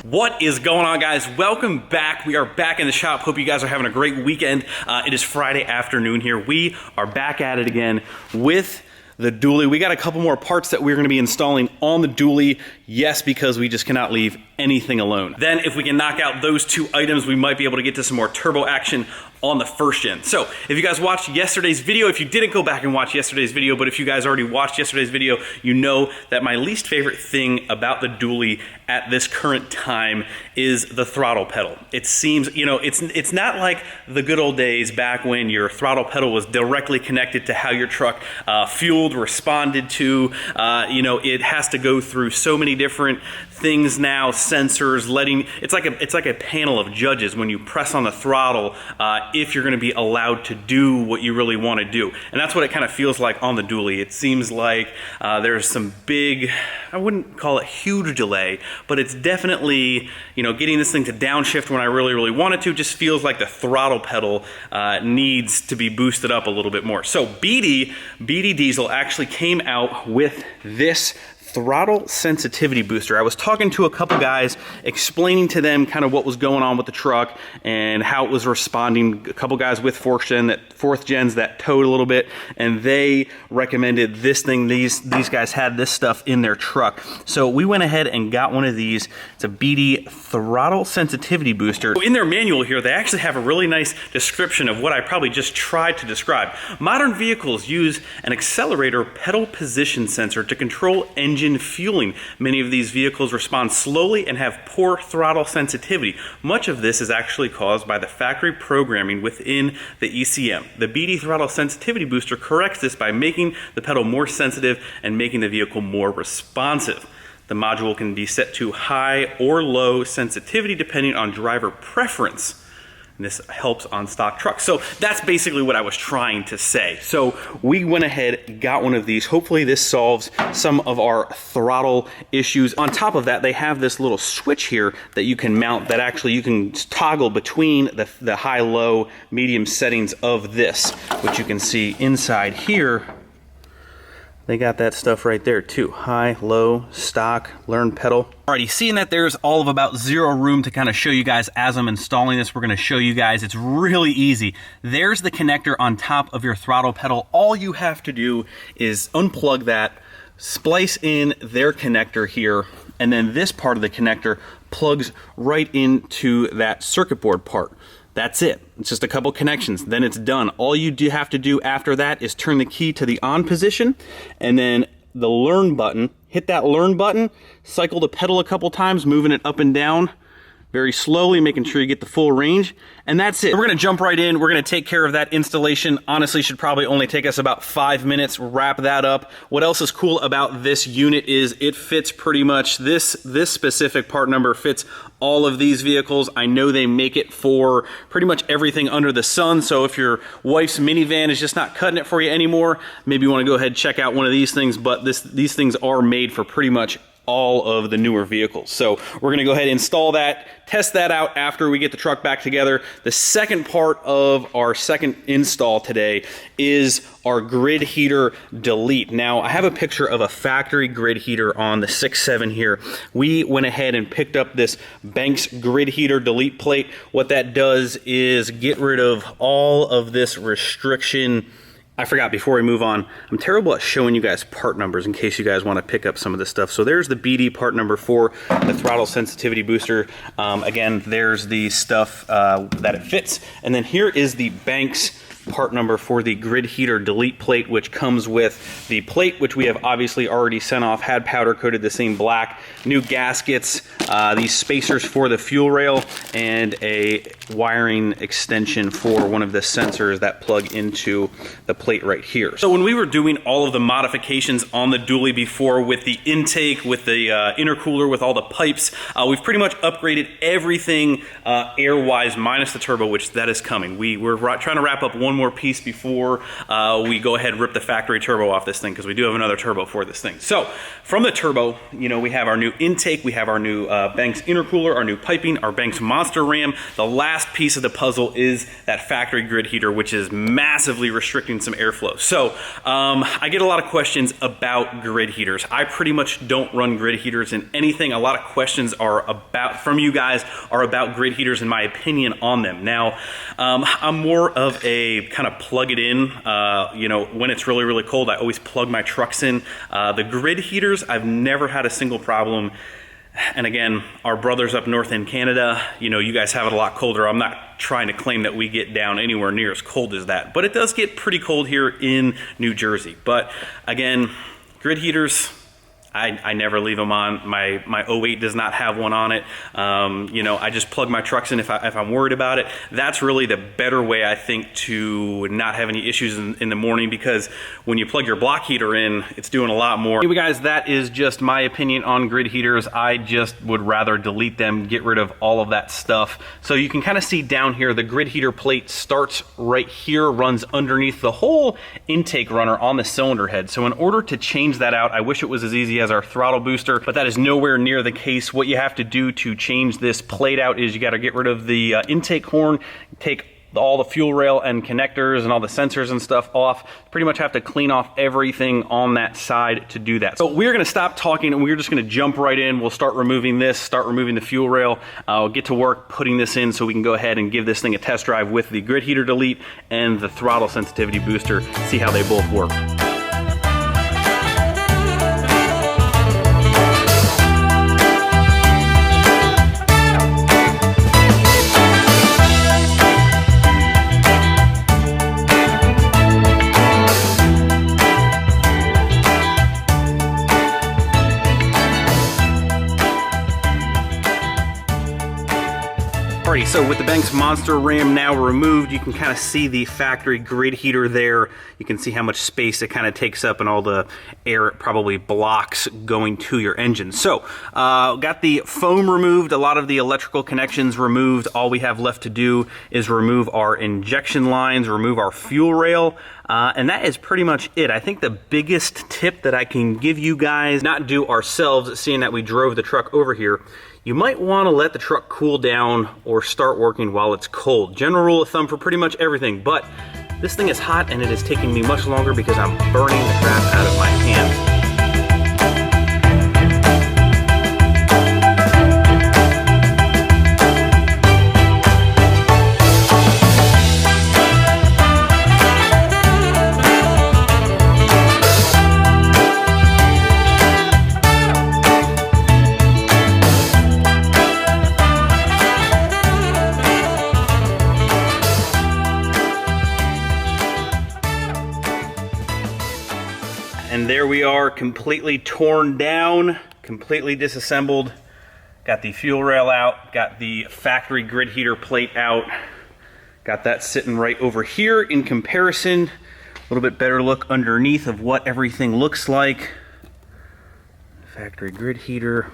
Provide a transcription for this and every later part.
What is going on, guys? Welcome back. We are back in the shop. Hope you guys are having a great weekend. It is Friday afternoon here. We are back at it again with the dually. We got a couple more parts that we're going to be installing on the dually. Yes, because we just cannot leave anything alone. Then if we can knock out those two items, we might be able to get to some more turbo action on the first gen. So if you guys watched yesterday's video, if you didn't go back and watch yesterday's video, but if you guys already watched yesterday's video, you know that my least favorite thing about the dually at this current time is the throttle pedal. It seems, you know, it's not like the good old days back when your throttle pedal was directly connected to how your truck fueled, responded to. You know, it has to go through so many different things now, sensors, it's like a panel of judges when you press on the throttle if you're going to be allowed to do what you really want to do. And that's what it kind of feels like on the dually. It seems like there's some big, I wouldn't call it huge delay, but it's definitely, you know, getting this thing to downshift when I really want it to just feels like the throttle pedal needs to be boosted up a little bit more. So Beedi Diesel actually came out with this throttle sensitivity booster. I was talking to a couple guys, explaining to them kind of what was going on with the truck and how it was responding. A couple guys with fourth gens that towed a little bit, and they recommended this thing. These guys had this stuff in their truck. So we went ahead and got one of these. It's a Beedi throttle sensitivity booster. So in their manual here, they actually have a really nice description of what I probably just tried to describe. Modern vehicles use an accelerator pedal position sensor to control engine fueling. Many of these vehicles respond slowly and have poor throttle sensitivity. Much of this is actually caused by the factory programming within the ECM. The Beedi throttle sensitivity booster corrects this by making the pedal more sensitive and making the vehicle more responsive. The module can be set to high or low sensitivity depending on driver preference. And this helps on stock trucks. So that's basically what I was trying to say. So we went ahead, got one of these. Hopefully this solves some of our throttle issues. On top of that, they have this little switch here that you can mount that actually you can toggle between the high, low, medium settings of this, which you can see inside here. They got that stuff right there too. High, low, stock, learn pedal. Alrighty, seeing that there's all of about zero room to kind of show you guys as I'm installing this, we're gonna show you guys, it's really easy. There's the connector on top of your throttle pedal. All you have to do is unplug that, splice in their connector here, and then this part of the connector plugs right into that circuit board part. That's it. It's just a couple connections, then it's done. All you do have to do after that is turn the key to the on position, and then the learn button, hit that learn button, cycle the pedal a couple times, moving it up and down very slowly, making sure you get the full range, and that's it. We're gonna jump right in. We're gonna take care of that installation. Honestly, should probably only take us about 5 minutes, wrap that up. What else is cool about this unit is it fits pretty much, this specific part number fits all of these vehicles. I know they make it for pretty much everything under the sun, so if your wife's minivan is just not cutting it for you anymore, maybe you wanna go ahead and check out one of these things, but these things are made for pretty much all of the newer vehicles. So we're gonna go ahead and install that, test that out after we get the truck back together. The second part of our second install today is our grid heater delete. Now I have a picture of a factory grid heater on the 6.7 here. We went ahead and picked up this Banks grid heater delete plate. What that does is get rid of all of this restriction. I forgot, before we move on, I'm terrible at showing you guys part numbers in case you guys want to pick up some of this stuff. So there's the Beedi part number for the throttle sensitivity booster. Again, there's the stuff that it fits. And then here is the Banks part number for the grid heater delete plate, which comes with the plate, which we have obviously already sent off, had powder coated the same black, new gaskets, these spacers for the fuel rail, and a wiring extension for one of the sensors that plug into the plate right here. So when we were doing all of the modifications on the dually before with the intake, with the intercooler, with all the pipes, we've pretty much upgraded everything air-wise minus the turbo, which that is coming. We're trying to wrap up one more piece before we go ahead and rip the factory turbo off this thing, because we do have another turbo for this thing. So from the turbo, you know, we have our new intake, we have our new Banks intercooler, our new piping, our Banks Monster Ram. The last last piece of the puzzle is that factory grid heater, which is massively restricting some airflow. So I get a lot of questions about grid heaters. I pretty much don't run grid heaters in anything. A lot of questions from you guys are about grid heaters and my opinion on them. Now, I'm more of a kind of plug it in, you know, when it's really, really cold, I always plug my trucks in. The grid heaters, I've never had a single problem. And again, our brothers up north in Canada, you know, you guys have it a lot colder. I'm not trying to claim that we get down anywhere near as cold as that, but it does get pretty cold here in New Jersey. But again, grid heaters, I never leave them on. My 08 does not have one on it. You know, I just plug my trucks in if I'm worried about it. That's really the better way, I think, to not have any issues in the morning, because when you plug your block heater in, it's doing a lot more. Anyway, guys, that is just my opinion on grid heaters. I just would rather delete them, get rid of all of that stuff. So you can kind of see down here, the grid heater plate starts right here, runs underneath the whole intake runner on the cylinder head. So in order to change that out, I wish it was as easy as our throttle booster, but that is nowhere near the case. What you have to do to change this plate out is you got to get rid of the intake horn, take all the fuel rail and connectors and all the sensors and stuff off. Pretty much have to clean off everything on that side to do that. So we're going to stop talking and we're just going to jump right in. We'll start removing this, start removing the fuel rail. I'll get to work putting this in so we can go ahead and give this thing a test drive with the grid heater delete and the throttle sensitivity booster, see how they both work. Alrighty, so with the Banks Monster Ram now removed, you can kind of see the factory grid heater there. You can see how much space it kind of takes up and all the air it probably blocks going to your engine. So, got the foam removed, a lot of the electrical connections removed. All we have left to do is remove our injection lines, remove our fuel rail, and that is pretty much it. I think the biggest tip that I can give you guys, not do ourselves, seeing that we drove the truck over here, you might want to let the truck cool down or start working while it's cold. General rule of thumb for pretty much everything, but this thing is hot and it is taking me much longer because I'm burning the crap out of my hands. And there we are, completely torn down, completely disassembled. Got the fuel rail out, got the factory grid heater plate out. Got that sitting right over here in comparison. A little bit better look underneath of what everything looks like. Factory grid heater.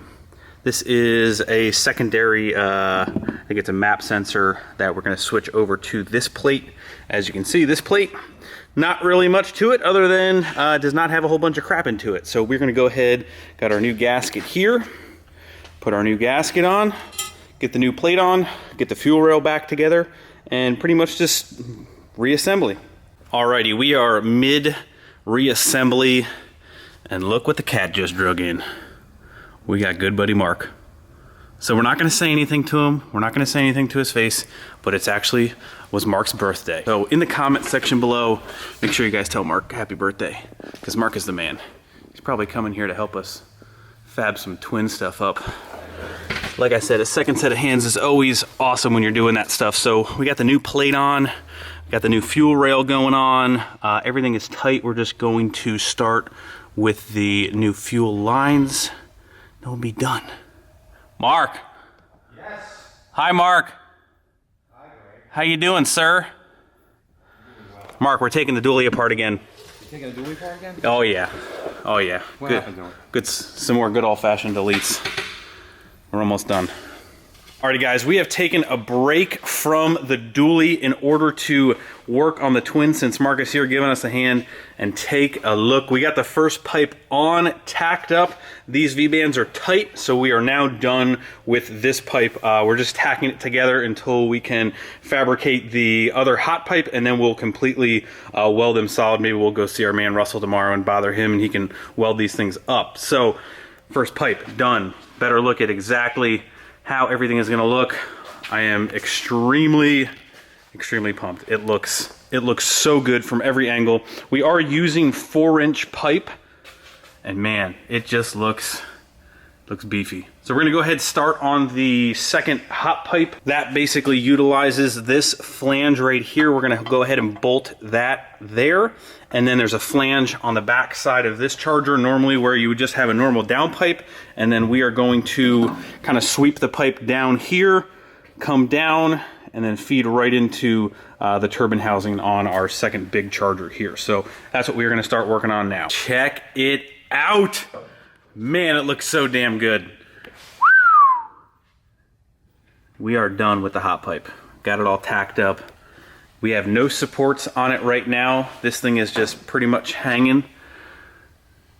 This is a secondary, I think it's a map sensor that we're gonna switch over to this plate. As you can see, this plate, not really much to it other than does not have a whole bunch of crap into it. So we're gonna go ahead, got our new gasket here, put our new gasket on, get the new plate on, get the fuel rail back together, and pretty much just reassembly. Alrighty, we are mid reassembly, and look what the cat just drug in. We got good buddy Mark. So we're not gonna say anything to him, we're not gonna say anything to his face, but it's actually was Mark's birthday. So in the comment section below, make sure you guys tell Mark happy birthday, because Mark is the man. He's probably coming here to help us fab some twin stuff up. Like I said, a second set of hands is always awesome when you're doing that stuff. So we got the new plate on, got the new fuel rail going on, everything is tight. We're just going to start with the new fuel lines. Then we'll be done. Mark. Yes. Hi, Mark. Hi, Greg. How you doing, sir? Doing well. Mark, we're taking the dually apart again. You taking the dually apart again? Oh yeah. Oh yeah. What good. happened to it? Good. Some more good old-fashioned deletes. We're almost done. Alrighty guys, we have taken a break from the dually in order to work on the twin since Marcus here giving us a hand, and take a look. We got the first pipe on, tacked up. These V-bands are tight, so we are now done with this pipe. We're just tacking it together until we can fabricate the other hot pipe, and then we'll completely weld them solid. Maybe we'll go see our man Russell tomorrow and bother him, and he can weld these things up. So first pipe done. Better look at exactly how everything is going to look. I am extremely pumped. It looks so good from every angle. We are using 4-inch pipe, and man, it just looks beefy. So we're gonna go ahead and start on the second hot pipe. That basically utilizes this flange right here. We're gonna go ahead and bolt that there. And then there's a flange on the back side of this charger, normally where you would just have a normal down pipe. And then we are going to kind of sweep the pipe down here, come down, and then feed right into the turbine housing on our second big charger here. So that's what we're gonna start working on now. Check it out. Man, it looks so damn good. We are done with the hot pipe. Got it all tacked up. We have no supports on it right now. This thing is just pretty much hanging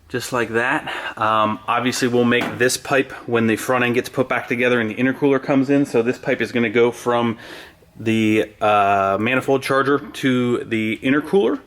just like that. Obviously we'll make this pipe when the front end gets put back together and the intercooler comes in. So this pipe is gonna go from the manifold charger to the intercooler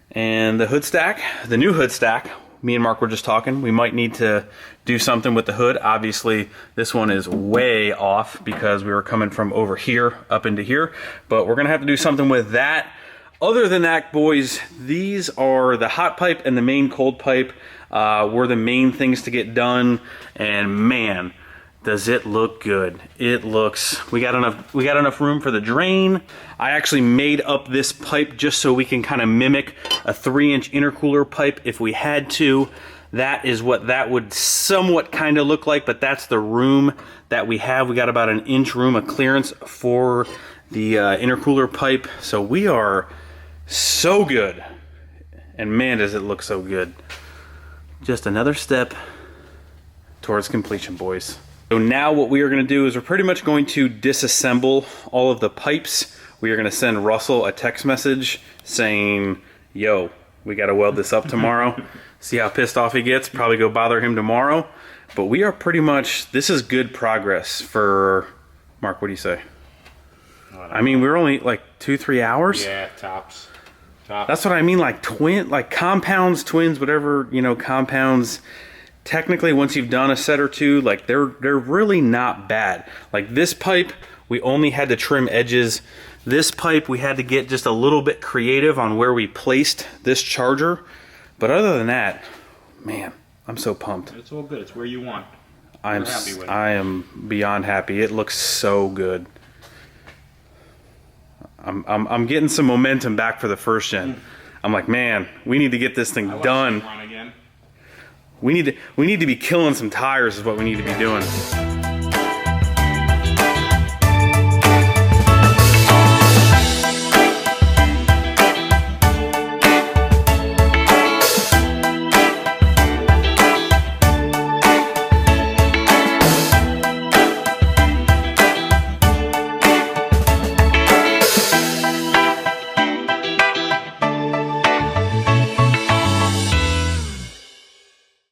and the hood stack, the new hood stack. Me and Mark were just talking, we might need to do something with the hood. Obviously this one is way off because we were coming from over here up into here, but we're gonna have to do something with that. Other than that, boys, these are the hot pipe and the main cold pipe were the main things to get done, and man, does it look good. It looks, we got enough room for the drain. I actually made up this pipe just so we can kind of mimic a 3-inch intercooler pipe if we had to. That is what that would somewhat kind of look like, but that's the room that we have. We got about an inch room of clearance for the intercooler pipe. So we are so good. And man, does it look so good. Just another step towards completion, boys. So now what we are going to do is we're pretty much going to disassemble all of the pipes. We are going to send Russell a text message saying, yo, we got to weld this up tomorrow. See how pissed off he gets. Probably go bother him tomorrow. But we are pretty much, this is good progress for, Mark, what do you say? I mean, we're only like 2-3 hours. Yeah, tops. That's what I mean, like compounds, twins, whatever, you know, compounds. Technically, once you've done a set or two, like they're really not bad. Like this pipe, we only had to trim edges. This pipe, we had to get just a little bit creative on where we placed this charger. But other than that, man, I'm so pumped. It's all good. It's where you want. I am beyond happy. It looks so good. I'm getting some momentum back for the first gen. I'm like, man, we need to get this thing done. Run again. We need to be killing some tires is what we need to be doing.